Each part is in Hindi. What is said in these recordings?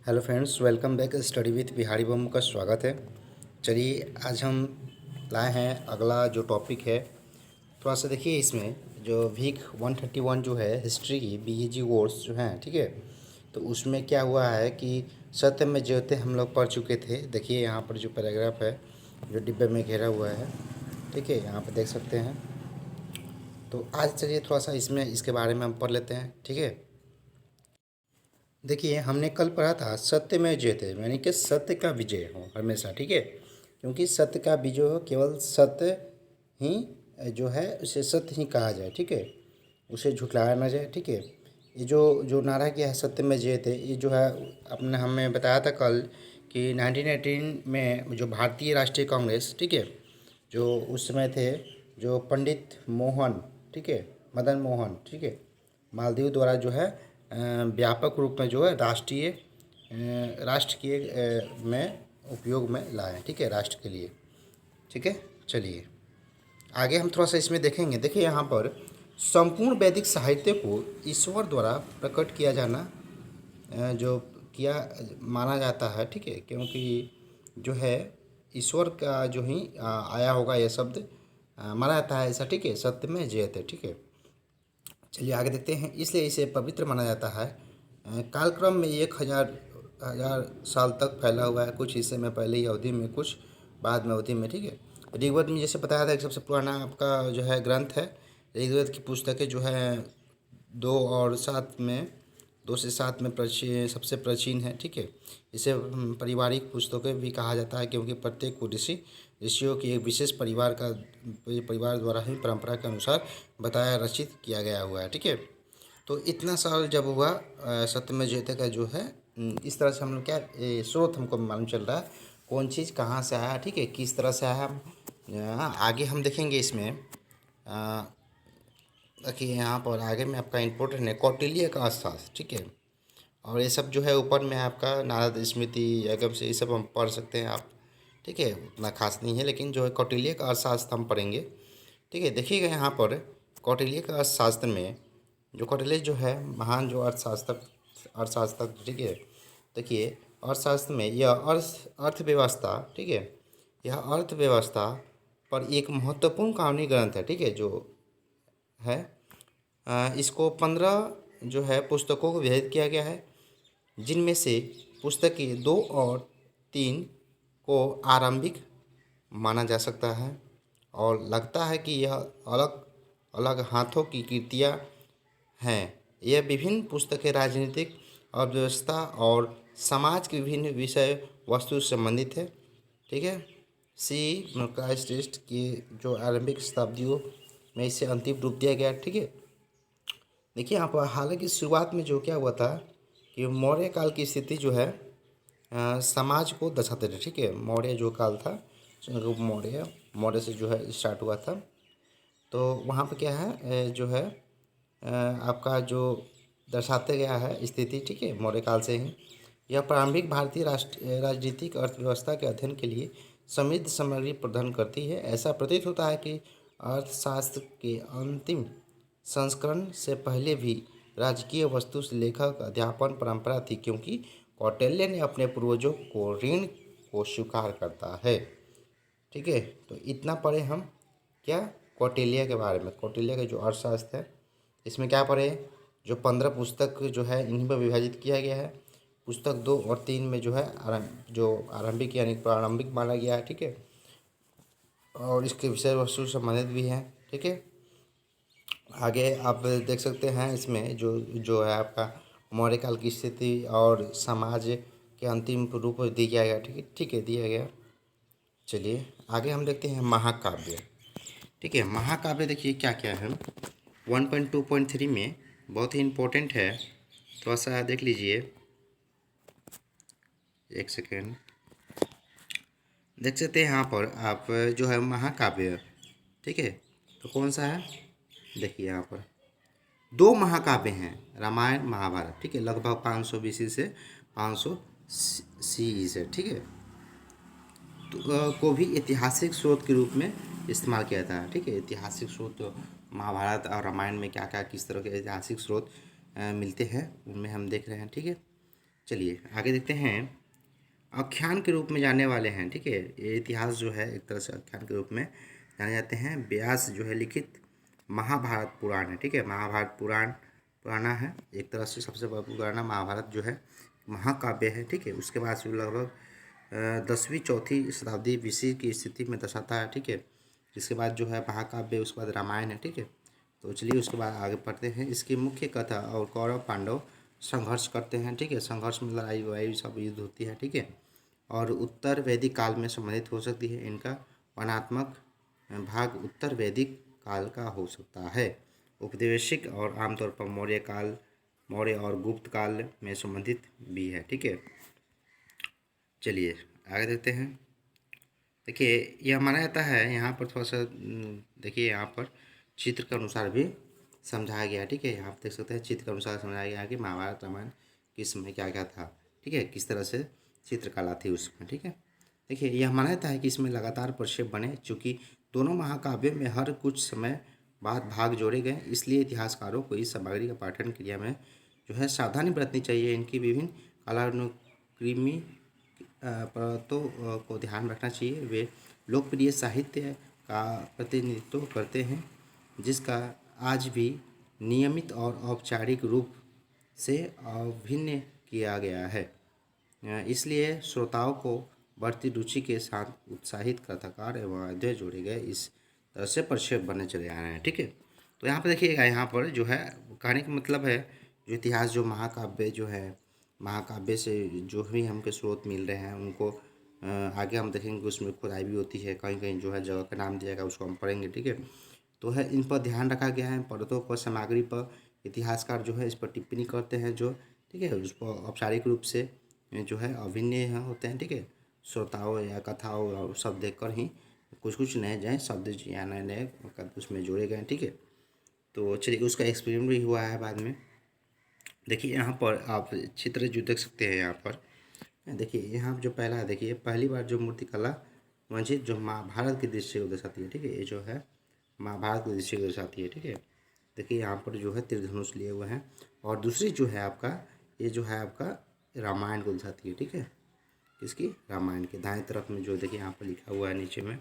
Hello friends, welcome back study with Bihari बम का स्वागत है। चलिए आज हम लाए हैं अगला जो टॉपिक है। थोड़ा सा देखिए इसमें जो वीक 131 जो है हिस्ट्री की बीईजी वर्ड्स जो हैं, ठीक है। तो उसमें क्या हुआ है कि सत्य में ज्योति हम लोग पढ़ चुके थे। देखिए यहाँ पर जो पैराग्राफ है जो डिब्बे में घेरा हुआ है, ठीक है, यहाँ पर देख सकते हैं। तो आज चलिए थोड़ा सा इसमें इसके बारे में हम पढ़ लेते हैं, ठीक है। देखिए हमने कल पढ़ा था सत्य में जयते, यानी कि सत्य का विजय हो हमेशा, ठीक है। क्योंकि सत्य का विजय हो, केवल सत्य ही जो है उसे सत्य ही कहा जाए, ठीक है। उसे झुठलाया ना जाए, ठीक है। ये जो जो नारा किया है सत्य में जयते, ये जो है अपने हमें बताया था कल कि 1918 में जो भारतीय राष्ट्रीय कांग्रेस, ठीक है, जो उस समय थे, जो पंडित मोहन, ठीक है, मदन मोहन, ठीक है, मालदीव द्वारा जो है व्यापक रूप में जो है राष्ट्र के में उपयोग में लाए, ठीक है, राष्ट्र के लिए, ठीक है। चलिए आगे हम थोड़ा सा इसमें देखेंगे। देखिए यहाँ पर संपूर्ण वैदिक साहित्य को ईश्वर द्वारा प्रकट किया जाना जो किया माना जाता है, ठीक है। क्योंकि जो है ईश्वर का जो ही आया होगा यह शब्द माना जाता है ऐसा, ठीक है। सत्य में जयते, ठीक है। चलिए आगे देखते हैं। इसलिए इसे पवित्र माना जाता है। कालक्रम में 1000 साल तक फैला हुआ है, कुछ हिस्से में पहले ही अवधि में, कुछ बाद में अवधि में, ठीक है। ऋग्वेद में जैसे बताया था कि सबसे पुराना आपका जो है ग्रंथ है। ऋग्वेद की पुस्तकें जो है 2 से 7 में सबसे प्राचीन है, ठीक है। इसे पारिवारिक पुस्तकें भी कहा जाता है, क्योंकि प्रत्येक को ऋषियों की एक विशेष परिवार द्वारा ही परंपरा के अनुसार बताया रचित किया गया हुआ है, ठीक है। तो इतना साल जब हुआ सत्यमेव जयते का जो है इस तरह से हम लोग क्या स्रोत हमको मालूम चल रहा है कौन चीज़ कहाँ से आया, ठीक है, किस तरह से आया। आगे हम देखेंगे इसमें। देखिए यहाँ पर आगे में आपका इम्पोर्टेंट है कौटिल्य का अर्थशास्त्र, ठीक है। और ये सब जो है ऊपर में आपका नारद स्मृति यागम से ये सब हम पढ़ सकते हैं आप, ठीक है। उतना खास नहीं है, लेकिन जो है कौटिल्य का अर्थशास्त्र हम पढ़ेंगे, ठीक है। देखिएगा यहाँ पर कौटिल्य का अर्थशास्त्र में जो कौटिल्य जो है महान जो अर्थशास्त्र, ठीक है। देखिए अर्थशास्त्र में यह अर्थव्यवस्था, ठीक है, यह अर्थव्यवस्था पर एक महत्वपूर्ण कानूनी ग्रंथ है, ठीक है, जो है इसको 15 जो है पुस्तकों को विभाजित किया गया है, जिनमें से पुस्तकें 2 और 3 को आरंभिक माना जा सकता है, और लगता है कि यह अलग अलग हाथों की कृतियाँ हैं। यह विभिन्न पुस्तकें राजनीतिक अर्थव्यवस्था और समाज के विभिन्न विषय वस्तु से संबंधित है, ठीक है। क्राइस्ट की जो आरंभिक शताब्दियों में इसे अंतिम रूप दिया गया, ठीक है। देखिए यहाँ पर हालांकि शुरुआत में जो क्या हुआ था कि मौर्य काल की स्थिति जो है समाज को दर्शाते थे, ठीक है। मौर्य जो काल था, मौर्य से जो है स्टार्ट हुआ था। तो वहाँ पर क्या है जो है आपका जो दर्शाते गया है स्थिति, ठीक है, मौर्य काल से ही। यह प्रारंभिक भारतीय राजनीतिक अर्थव्यवस्था के अध्ययन के लिए समृद्ध सामग्री प्रदान करती है। ऐसा प्रतीत होता है कि अर्थशास्त्र के अंतिम संस्करण से पहले भी राजकीय वस्तु लेखक अध्यापन परंपरा थी, क्योंकि कौटिल्य ने अपने पूर्वजों को ऋण को स्वीकार करता है, ठीक है। तो इतना पढ़े हम क्या कौटिल्य के बारे में। कौटिल्य का जो अर्थशास्त्र है इसमें क्या पढ़े, जो 15 पुस्तक जो है इन्हीं पर विभाजित किया गया है। पुस्तक 2 और 3 में जो है जो आरंभिक यानी प्रारंभिक माना गया है, ठीक है, और इसके विषय वस्तु संबंधित भी हैं, ठीक है। आगे आप देख सकते हैं इसमें जो जो है आपका मौर्य काल की स्थिति और समाज के अंतिम रूप दिया गया, ठीक है, ठीक है, दिया गया। चलिए आगे हम देखते हैं महाकाव्य, ठीक है। महाकाव्य देखिए क्या क्या है 1.2.3 में, बहुत ही इम्पोर्टेंट है, थोड़ा सा देख लीजिए, एक सेकेंड। देख सकते हैं यहाँ पर आप जो है महाकाव्य, ठीक है। तो कौन सा है, देखिए यहाँ पर 2 महाकाव्य हैं, रामायण महाभारत, ठीक है, लगभग 500 BC से 500 CE से, ठीक है। तो को भी ऐतिहासिक स्रोत के रूप में इस्तेमाल किया जाता है, ठीक है। ऐतिहासिक स्रोत महाभारत और रामायण में क्या क्या किस तरह के ऐतिहासिक स्रोत मिलते हैं उनमें हम देख रहे हैं, ठीक है। चलिए आगे देखते हैं। आख्यान के रूप में जाने वाले हैं, ठीक है। ये इतिहास जो है एक तरह से आख्यान के रूप में जाने जाते हैं। व्यास जो है लिखित महाभारत पुराण है, ठीक है। महाभारत पुराण पुराना है, एक तरह से सबसे पुराना महाभारत जो है महाकाव्य है, ठीक है। उसके बाद से लगभग 10वीं 4वीं शताब्दी BC की स्थिति में दर्शाता है, ठीक है। इसके बाद जो है महाकाव्य, उसके बाद रामायण है, ठीक है। तो चलिए उसके बाद आगे पढ़ते हैं। इसकी मुख्य कथा और कौरव पांडव संघर्ष करते हैं, ठीक है। संघर्ष में लड़ाई वड़ाई सब युद्ध होती है, ठीक है। और उत्तर वैदिक काल में संबंधित हो सकती है। इनका वर्णनात्मक भाग उत्तर वैदिक काल का हो सकता है। औपनिवेशिक और आमतौर पर मौर्य और गुप्त काल में संबंधित भी है, ठीक है। चलिए आगे देखते हैं। देखिए यह माना जाता है, यहाँ पर थोड़ा सा देखिए, यहाँ पर चित्र के अनुसार भी समझाया गया है, ठीक है। यहाँ आप देख सकते हैं चित्र के अनुसार समझाया गया है कि महाभारत रामायण किस समय क्या क्या था, ठीक है, किस तरह से चित्रकला थी उसमें, ठीक है। देखिए यह माना जाता है कि इसमें लगातार प्रक्षेप बने, चूँकि दोनों महाकाव्यों में हर कुछ समय बाद भाग जोड़े गए, इसलिए इतिहासकारों को इस सामग्री का पाठन क्रिया में जो है सावधानी बरतनी चाहिए। इनकी विभिन्न कालानुक्रमी परतों को ध्यान रखना चाहिए। वे लोकप्रिय साहित्य का प्रतिनिधित्व करते हैं, जिसका आज भी नियमित और औपचारिक रूप से अभिनय किया गया है। इसलिए श्रोताओं को बढ़ती रुचि के साथ उत्साहित कथाकार एवं अध्यय जोड़े गए इस तरह से प्रक्षेप बनने चले आ रहे हैं, ठीक है। तो यहाँ पर देखिएगा, यहाँ पर जो है कहने का मतलब है, जो इतिहास जो महाकाव्य जो है, महाकाव्य से जो भी हमको स्रोत मिल रहे हैं उनको आगे हम देखेंगे उसमें खुदाई भी होती है, कहीं कहीं जो है जगह का नाम दिया गया उसको हम पढ़ेंगे, ठीक है। तो है इन पर ध्यान रखा गया है। परतों पर सामग्री पर इतिहासकार जो है इस पर टिप्पणी करते हैं, जो ठीक है उस पर औपचारिक रूप से जो है अभिनय होते हैं, ठीक है। श्रोताओं या कथाओं और सब देखकर ही कुछ कुछ नए नए शब्द या नए नए उसमें जोड़े गए, ठीक है। तो चलिए उसका एक्सपेरिमेंट भी हुआ है बाद में। देखिए यहाँ पर आप चित्र जो देख सकते हैं, यहाँ पर देखिए, यहाँ जो पहला है, देखिए पहली बार जो मूर्तिकला मंजिल जो महाभारत के दृश्य को दर्शाती है, ठीक है। ये जो है महाभारत के दृश्य को दर्शाती है, ठीक है। देखिए यहाँ पर जो है तीरधनुष लिए हुए हैं। और दूसरी जो है आपका, ये जो है आपका रामायण को दर्शाती है, ठीक है। किसकी? रामायण के दाएं तरफ में जो देखिए यहाँ पर लिखा हुआ है नीचे में,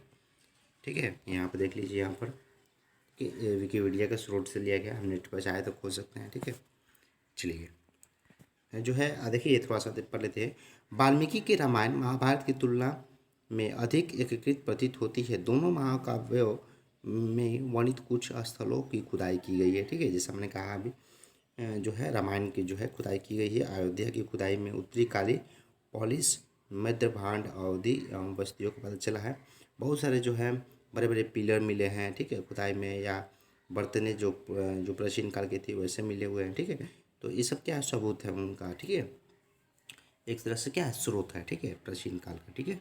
ठीक है। यहाँ पर देख लीजिए, यहाँ पर कि विकिपीडिया के स्रोत से लिया गया, हम नेट पर चाहे तो खोज सकते हैं, ठीक है। चलिए जो है देखिए ये थोड़ा सा पढ़ लेते हैं। वाल्मीकि के रामायण महाभारत की तुलना में अधिक एकीकृत प्रतीत होती है। दोनों महाकाव्यों में वर्णित कुछ स्थलों की खुदाई की गई है, ठीक है। जैसे हमने कहा अभी जो है रामायण की जो है खुदाई की गई है। अयोध्या की खुदाई में उत्तरी काली, पॉलिश, मध्य भांड, अवधि एवं बस्तियों का पता चला है। बहुत सारे जो है बड़े बड़े पिलर मिले हैं, ठीक है, खुदाई में, या बर्तने जो प्राचीन काल के थे वैसे मिले हुए हैं, ठीक है। तो ये सब क्या सबूत है उनका, ठीक है, एक तरह से क्या स्रोत है, ठीक है, प्राचीन काल का, ठीक है।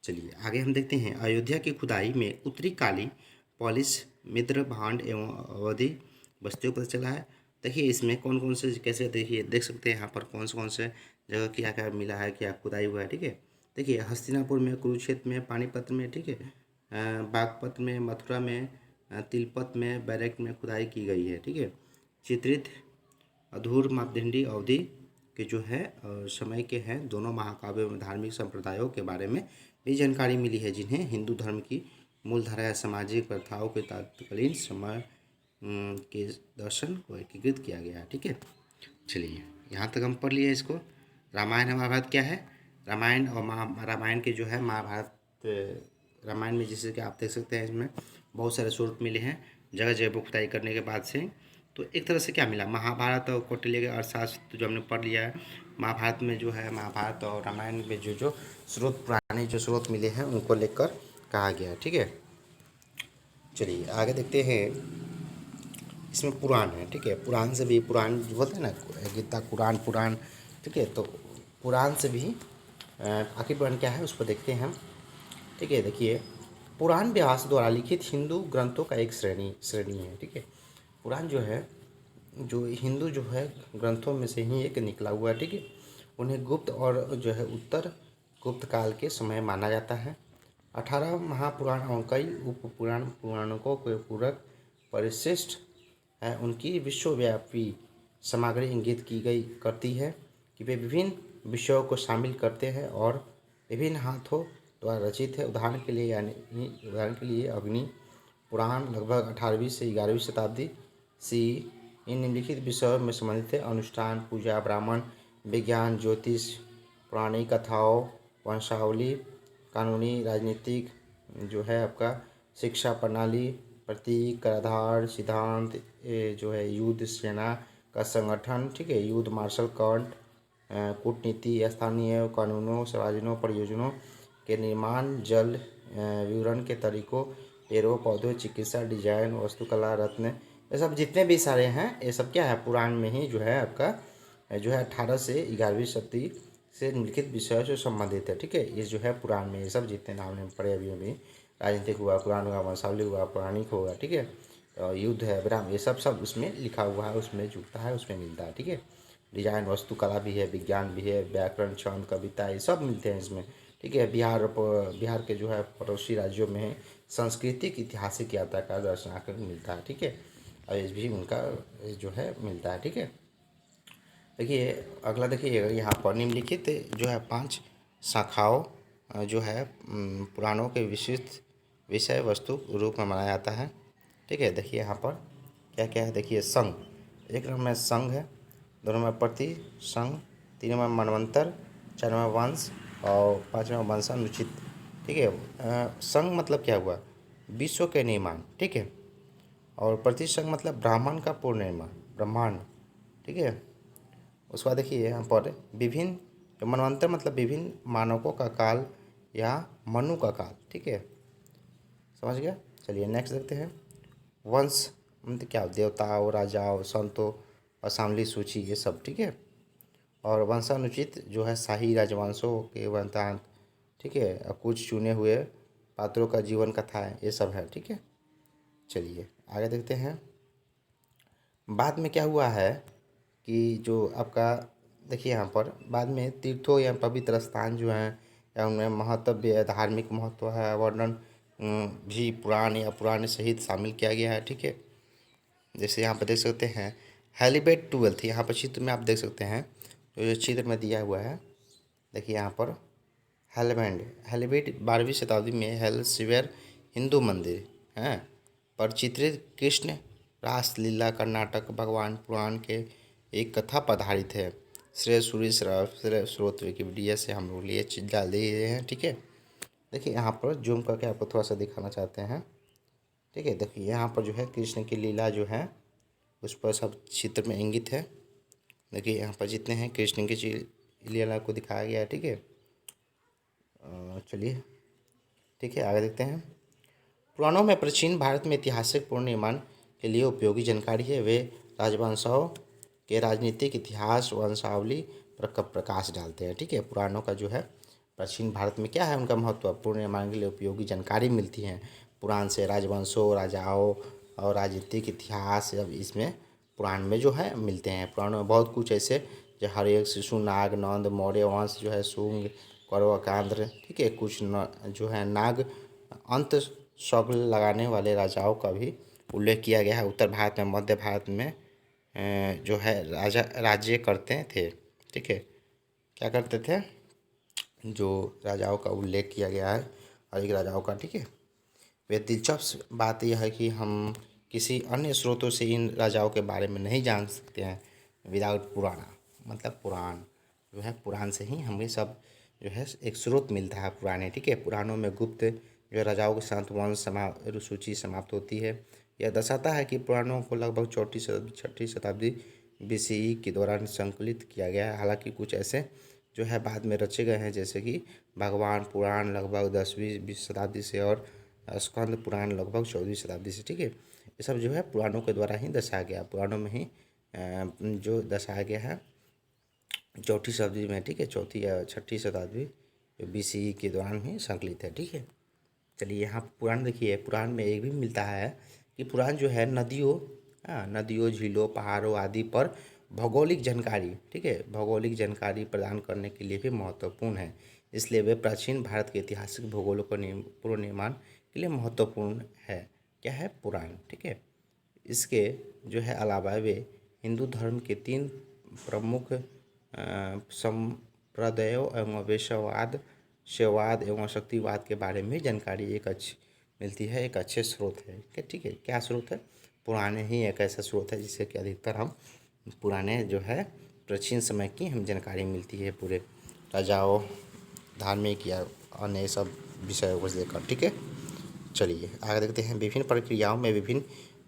चलिए आगे हम देखते हैं। अयोध्या की खुदाई में उत्तरी काली, पॉलिश, मिद्र भांड एवं अवधि बस्तियों को पता चला है। देखिए इसमें कौन कौन से कैसे, देखिए देख सकते हैं यहाँ पर कौन से जगह क्या क्या मिला है, क्या खुदाई हुआ है, ठीक है। देखिए हस्तिनापुर में, कुरुक्षेत्र में, पानीपत में, ठीक है, बागपत में, मथुरा में, तिलपत में, बैरक में खुदाई की गई है, ठीक है। चित्रित अधूर मापदंडी अवधि के जो है समय के हैं। दोनों महाकाव्यों में धार्मिक संप्रदायों के बारे में भी जानकारी मिली है, जिन्हें हिंदू धर्म की मूलधारा या सामाजिक प्रथाओं के तत्कालीन समय के दर्शन को एकीकृत किया गया है, ठीक है। चलिए यहाँ तक हम पढ़ लिए इसको। रामायण और महाभारत क्या है? रामायण और रामायण के जो है महाभारत, रामायण में जैसे कि आप देख सकते हैं इसमें बहुत सारे स्रोत मिले हैं जगह जगह पर खुदाई करने के बाद से। तो एक तरह से क्या मिला, महाभारत और कौटिल्य के अर्थशास्त्र जो हमने पढ़ लिया है। महाभारत में जो है, महाभारत और रामायण में जो स्रोत, पुराने जो स्रोत मिले हैं उनको लेकर कहा गया है, ठीक है। चलिए आगे देखते हैं। इसमें पुराण है, ठीक है। पुराण से भी, पुराण जो होते हैं ना, गीता, कुरान, पुराण, ठीक है। तो पुराण से भी आखिर पुराण क्या है उस पर देखते हैं हम, ठीक है। देखिए पुराण व्यास द्वारा लिखित हिंदू ग्रंथों का एक श्रेणी है, ठीक है। पुराण जो है, जो हिंदू जो है ग्रंथों में से ही एक निकला हुआ है, ठीक है। उन्हें गुप्त और जो है उत्तर गुप्त काल के समय माना जाता है। 18 महापुराण और कई उप पुराणों को पूरक परिशिष्ट है। उनकी विश्वव्यापी सामग्री इंगित की गई करती है। कि वे विभिन्न विषयों को शामिल करते हैं और विभिन्न हाथों द्वारा रचित है। उदाहरण के लिए अग्नि पुराण लगभग 18वीं से 11वीं शताब्दी सी इन निम्नलिखित विषयों में संबंधित है: अनुष्ठान, पूजा, ब्राह्मण, विज्ञान, ज्योतिष, पौराणिक कथाओं, वंशावली, कानूनी, राजनीतिक, जो है आपका शिक्षा प्रणाली, प्रतीक, कराधान, सिद्धांत, जो है युद्ध, सेना का संगठन, ठीक है, युद्ध, मार्शल कार्ड, कूटनीति, स्थानीय कानूनों, सार्वजनिक परियोजनाओं के निर्माण, जल विवरण के तरीकों, पेड़ों पौधों, चिकित्सा, डिजाइन, वास्तुकला, रत्न, ये सब जितने भी सारे हैं ये सब क्या है, पुराण में ही जो है आपका जो है 18 से 11वीं शताब्दी से निम्नलिखित विषयों से संबंधित है। ठीक है, ये जो है पुराण में ये सब जितने नाम ने पढ़े अभी राजनीतिक हुआ, पुराण हुआ, वंशावली हुआ, पौराणिक होगा, ठीक है, युद्ध है, विराम, ये सब उसमें लिखा हुआ है, उसमें जुड़ता है, उसमें मिलता है। ठीक है, डिजाइन, वास्तुकला भी है, विज्ञान भी है, व्याकरण, छंद, कविता, ये सब मिलते हैं इसमें। ठीक है, बिहार के जो है पड़ोसी राज्यों में सांस्कृतिक ऐतिहासिक यात्रा का दर्शनार्थ मिलता है। ठीक है, और ये भी उनका जो है मिलता है। ठीक है, देखिए अगला देखिए यहाँ पर निम्नलिखित जो है 5 शाखाओं जो है पुराणों के विशिष्ट विषय वस्तु रूप में माना जाता है। ठीक है, देखिए यहाँ पर क्या क्या है, देखिए संघ, एक नंबर में संघ है, दो नंबर में प्रति संघ, तीन नंबर में मनवंतर, चार नंबर वंश और पाँच नंबर वंशानुचित। ठीक है, संघ मतलब क्या हुआ, विश्व के निर्माण। ठीक है, और प्रति संघ मतलब ब्राह्मण का पूर्ण निर्माण, ब्रह्मांड। ठीक है, उसके बाद देखिए यहाँ पर विभिन्न, जो मनवंतर मतलब विभिन्न मानवों का काल या मनु का काल। ठीक है, समझ गया। चलिए नेक्स्ट देखते हैं, वंश मतलब क्या, देवताओं, राजाओं, संतों और शामली सूची, ये सब। ठीक है, और वंशानुचित जो है शाही राजवंशों के वृत्तांत। ठीक है, और कुछ चुने हुए पात्रों का जीवन कथाएं, ये सब है। ठीक है, चलिए आगे देखते हैं। बाद में क्या हुआ है कि जो आपका देखिए यहाँ पर बाद में तीर्थों या पवित्र स्थान जो हैं या उनमें महत्व है, धार्मिक महत्व है, वर्णन भी पुराण या पुराण सहित शामिल किया गया है। ठीक है, जैसे यहाँ पर देख सकते हैं हेलीबेट 12th, यहाँ पर चित्र में आप देख सकते हैं, जो चित्र में दिया हुआ है, देखिए यहाँ पर हेलीबेट 12वीं शताब्दी में हेलसिवेर हिंदू मंदिर हैं पर चित्रित कृष्ण रासलीला का नाटक भगवान पुराण के एक कथा पर आधारित है। श्रेय स्रोत विकिपीडिया से हम लोग ये चीज़ डाल दिए हैं। ठीक है, देखिए यहाँ पर जूम करके आपको थोड़ा सा दिखाना चाहते हैं। ठीक है, देखिए यहाँ पर जो है कृष्ण की लीला जो है उस पर सब चित्र में इंगित है। देखिए यहाँ पर जितने हैं कृष्ण की लीला को दिखाया गया है। ठीक है, चलिए ठीक है आगे देखते हैं। पुराणों में प्राचीन भारत में ऐतिहासिक पूर्ण निर्माण के लिए उपयोगी जानकारी है। वे राजवंशों के राजनीतिक इतिहास वंशावली पर प्रकाश डालते हैं। ठीक है, पुराणों का जो है प्राचीन भारत में क्या है, उनका महत्वपूर्ण निर्माण के लिए उपयोगी जानकारी मिलती है पुराण से। राजवंशों, राजाओं और राजनीतिक इतिहास अब इसमें पुराण में जो है मिलते हैं। पुराणों में बहुत कुछ ऐसे जो हर्यक, शिशुनाग, नंद, मौर्य वंश जो है, शुंग, कौरव, कांद्र, ठीक है, कुछ जो है नाग अंत शौक लगाने वाले राजाओं का भी उल्लेख किया गया है। उत्तर भारत में, मध्य भारत में जो है राज्य करते थे। ठीक है, क्या करते थे, जो राजाओं का उल्लेख किया गया है अधिक राजाओं का। ठीक है, वे दिलचस्प बात यह है कि हम किसी अन्य स्रोतों से इन राजाओं के बारे में नहीं जान सकते हैं विदाउट पुराना, मतलब पुराण जो है, पुराण से ही हमें सब जो है एक स्रोत मिलता है पुराने। ठीक है, पुराणों में गुप्त जो राजाओं के साथ वंश सूची समाप्त होती है। यह दर्शाता है कि पुराणों को लगभग 6वीं शताब्दी BCE के दौरान संकलित किया गया है। हालांकि कुछ ऐसे जो है बाद में रचे गए हैं, जैसे कि भगवान पुराण लगभग 10वीं शताब्दी से और स्कंद पुराण लगभग 14वीं शताब्दी से। ठीक है, ये सब जो है पुराणों के द्वारा ही दर्शाया गया, पुराणों में ही जो दर्शाया गया है 4वीं शताब्दी में। ठीक है, 4वीं या 6वीं शताब्दी BCE के दौरान ही संकलित है। ठीक है, चलिए यहाँ पुराण देखिए, पुराण में एक भी मिलता है कि पुराण जो है नदियों, झीलों, पहाड़ों आदि पर भौगोलिक जानकारी, ठीक है, भौगोलिक जानकारी प्रदान करने के लिए भी महत्वपूर्ण है। इसलिए वे प्राचीन भारत के ऐतिहासिक भूगोलों को पूर्व निर्माण के लिए महत्वपूर्ण है। क्या है, पुराण। ठीक है, इसके जो है अलावा वे हिंदू धर्म के 3 प्रमुख संप्रदायों एवं वैश्यवाद, शैववाद एवं शक्तिवाद के बारे में जानकारी एक अच्छी मिलती है, एक अच्छे स्रोत है। ठीक है, क्या स्रोत है? पुराने ही एक ऐसा स्रोत है जिससे कि अधिकतर हम पुराने जो है प्राचीन समय की हम जानकारी मिलती है, पूरे राजाओं, धार्मिक या अन्य सब विषयों को लेकर। ठीक है, चलिए आगे देखते हैं। विभिन्न प्रक्रियाओं में विभिन्न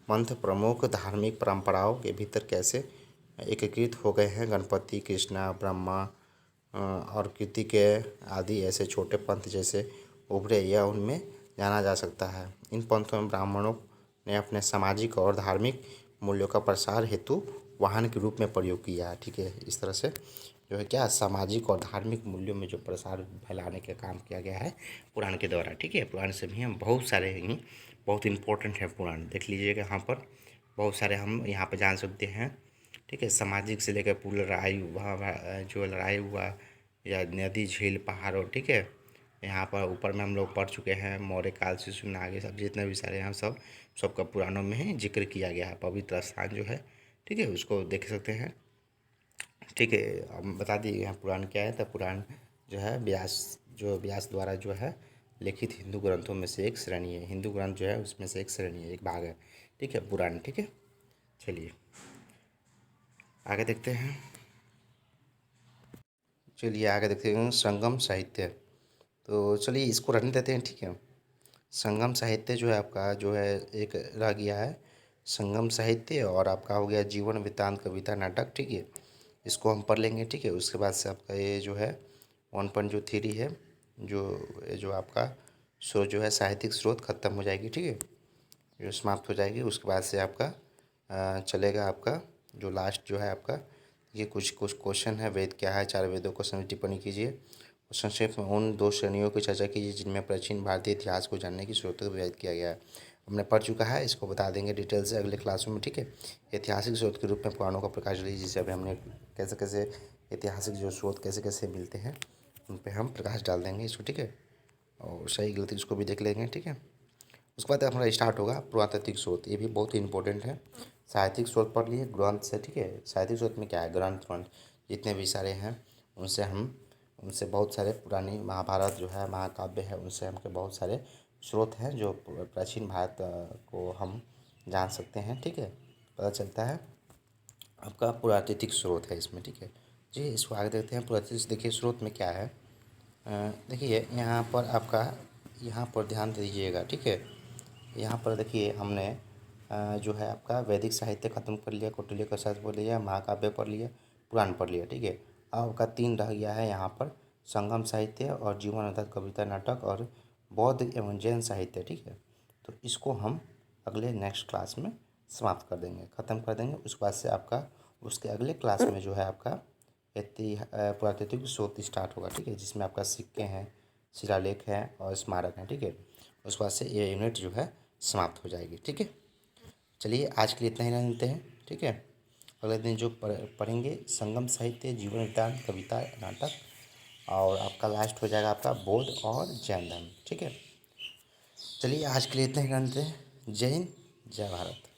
पंथ प्रमुख धार्मिक परंपराओं के भीतर कैसे एकीकृत हो गए हैं। गणपति, कृष्णा, ब्रह्मा और कार्तिकेय आदि ऐसे छोटे पंथ जैसे उभरे, यह उनमें जाना जा सकता है। इन पंथों में ब्राह्मणों ने अपने सामाजिक और धार्मिक मूल्यों का प्रसार हेतु वाहन के रूप में प्रयोग किया है। ठीक है, इस तरह से जो है क्या सामाजिक और धार्मिक मूल्यों में जो प्रसार फैलाने का काम किया गया है पुराण के द्वारा। ठीक है, पुराण से भी हम बहुत सारे ही बहुत इम्पोर्टेंट है पुराण, देख लीजिएगा यहाँ पर बहुत सारे हम यहाँ पर जान सकते हैं। ठीक है, सामाजिक से लेकर पूरी लड़ाई, वहाँ जो लड़ाई हुआ या नदी, झील, पहाड़ों। ठीक है, यहाँ पर ऊपर में हम लोग पढ़ चुके हैं, मौर्य काल से सुना आगे सब जितने भी सारे हैं सब सबका पुराणों में ही जिक्र किया गया है। पवित्र स्थान जो है, ठीक है, उसको देख सकते हैं। ठीक है, हम बता दिए यहाँ पुराण क्या है। तो पुराण जो है व्यास द्वारा जो है लिखित हिंदू ग्रंथों में से एक श्रेणी है। हिंदू ग्रंथ जो है उसमें से एक श्रेणी है, एक भाग है। ठीक है, पुराण। ठीक है, चलिए आगे देखते हैं। चलिए आगे देखते हैं संगम साहित्य। तो चलिए इसको रहने देते हैं। ठीक है, संगम साहित्य जो है आपका जो है एक रह गया है संगम साहित्य, और आपका हो गया जीवन वृत्तांत, कविता, नाटक। ठीक है, इसको हम पढ़ लेंगे। ठीक है, उसके बाद से आपका ये जो है 1.3 है, जो आपका स्रोत जो है साहित्यिक स्रोत खत्म हो जाएगी। ठीक है, जो समाप्त हो जाएगी। उसके बाद से आपका चलेगा आपका जो लास्ट जो है आपका ये कुछ कुछ क्वेश्चन है। वेद क्या है, 4 वेदों को समझ टिप्पणी कीजिए और संक्षेप में उन 2 श्रेणियों की चर्चा कीजिए जिनमें प्राचीन भारतीय इतिहास को जानने की जरूरत को व्यक्त किया गया है। हमने पढ़ चुका है, इसको बता देंगे डिटेल से अगले क्लासों में। ठीक है, ऐतिहासिक स्रोत के रूप में पुराणों का प्रकाश डालिए, जिसे अभी हमने कैसे कैसे ऐतिहासिक जो स्रोत कैसे कैसे मिलते हैं उन पर हम प्रकाश डाल देंगे इसको। ठीक है, और सही गलती उसको भी देख लेंगे। ठीक है, उसके बाद हमारा स्टार्ट होगा पुरातात्विक स्रोत, ये भी बहुत ही इंपॉर्टेंट है। साहित्यिक स्रोत पढ़ लिए ग्रंथ से। ठीक है, साहित्यिक स्रोत में क्या है, ग्रंथ जितने भी सारे हैं उनसे बहुत सारे पुरानी महाभारत जो है महाकाव्य है, उनसे हमके बहुत सारे स्रोत हैं जो प्राचीन भारत को हम जान सकते हैं। ठीक है, पता चलता है आपका पुरातात्विक स्रोत है इसमें। ठीक है जी, इसको आगे देखते हैं। पुरातात्विक देखिए स्रोत में क्या है। देखिए यहाँ पर आपका यहाँ पर ध्यान दीजिएगा। ठीक है, यहाँ पर देखिए हमने जो है आपका वैदिक साहित्य खत्म कर लिया, कौटिल्य का साहित्य पढ़ लिया, महाकाव्य पढ़ लिया, पुराण पढ़ लिया। ठीक है, अब आपका 3 रह गया है यहाँ पर संगम साहित्य और जीवन अर्थात कविता, नाटक और बौद्ध एवं जैन साहित्य। ठीक है, तो इसको हम अगले नेक्स्ट क्लास में समाप्त कर देंगे, ख़त्म कर देंगे। उसके बाद से आपका उसके अगले क्लास में जो है आपका पुरातात्विक स्रोत स्टार्ट होगा। ठीक है, जिसमें आपका सिक्के हैं, शिलालेख हैं और स्मारक हैं। ठीक है, उसके बाद से ये यूनिट जो है समाप्त हो जाएगी। ठीक है, चलिए आज के लिए इतना ही रहने देते हैं। ठीक है, अगले दिन जो पढ़ेंगे संगम साहित्य, जीवन वृत्तांत, कविता, नाटक, और आपका लास्ट हो जाएगा आपका बौद्ध और जैन धर्म। ठीक है, चलिए आज के लिए इतना ही रहने देते हैं। जय हिंद, जय भारत।